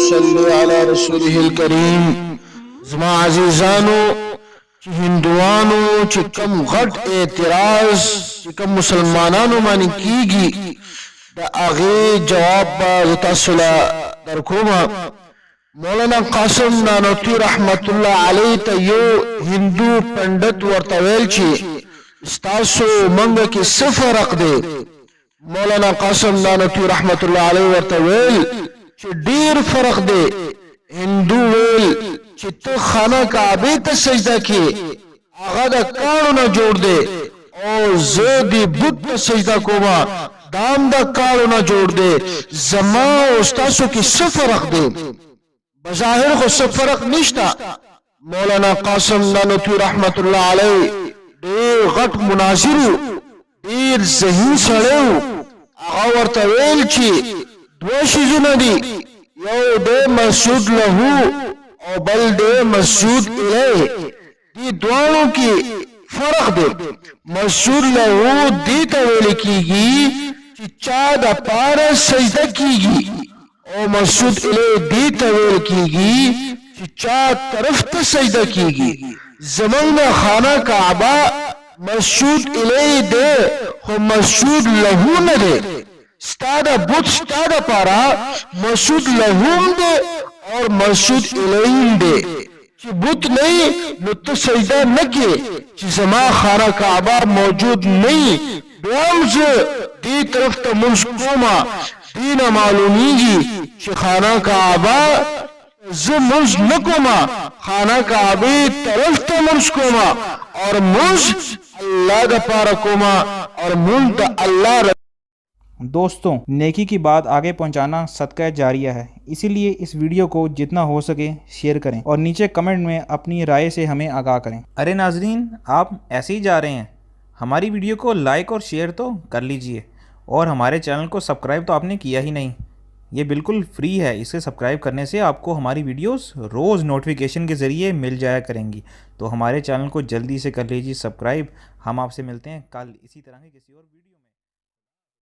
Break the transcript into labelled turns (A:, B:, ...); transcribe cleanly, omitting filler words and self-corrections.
A: सल्ली अला रसूलिल करीम। ज़मा अज़ीज़ानो ची हिंदुआनो ची कम घट एतराज ची कम मुसलमानानो मानी कीगी दा आगे जवाब तासुला दरकोमा। मौलाना कासिम नानोती रहमतुल्लाह अलैहि तयो हिंदू पंडित वर्तवेल ची स्तासो मंग की सफरक दे। मौलाना कासिम नानोती रहमतुल्लाह अलैहि वर्तवेल ची डीर फरक दे। हिंदू वेल ची तो खाना काबे त सजदा की आगा दा कानो न जोड़ दे और ज़ेदी बुत त सजदा कोमा दाम दा कानो न जोड़ दे। जमा उस्तासो की सफरक दे बज़ाहिर को सब फर्क निश्ता। मौलाना कासिम नानोती रहमतुल्लाह अलैहि देर गट मुनाजिरु देर ज़हीन सड़ेउ आगा वर्तवेल ची दो चीज़ों दी यो दे मसूद लहू और बल दे मसूद इले दी दोनों की फर्क दे। मसूद लहू दी तवेल कीगी चाद अपार सजदा कीगी और मसूद इले दी तवेल कीगी चा तरफ त सजदा कीगी। जमीन खाना काबा मसूद इले दे हो मसूद लहू न दे स्तादा बुत स्तादा पारा मसूद लहूम दे और मसूद इलेम दे कि बुत नहीं नुत सजदा न के कि जमा खाना काबा मौजूद नहीं बेम्ज दी तरफ त मुस्कुमा दीन मालूमीगी कि खाना काबा मुझ नकुमा खाना काबे तरफ त मुस्कुमा और मुझ अल्लाह दा पारकुमा और मुल्क अल्लाह।
B: दोस्तों, नेकी की बात आगे पहुंचाना सदका जारिया है, इसीलिए इस वीडियो को जितना हो सके शेयर करें और नीचे कमेंट में अपनी राय से हमें आगाह करें। अरे नाजरीन, आप ऐसे ही जा रहे हैं, हमारी वीडियो को लाइक और शेयर तो कर लीजिए और हमारे चैनल को सब्सक्राइब तो आपने किया ही नहीं। ये बिल्कुल फ्री है, इसे सब्सक्राइब करने से आपको हमारी वीडियोस रोज़ नोटिफिकेशन के ज़रिए मिल जाया करेंगी। तो हमारे चैनल को जल्दी से कर लीजिए सब्सक्राइब। हम आपसे मिलते हैं कल इसी तरह के किसी और वीडियो में।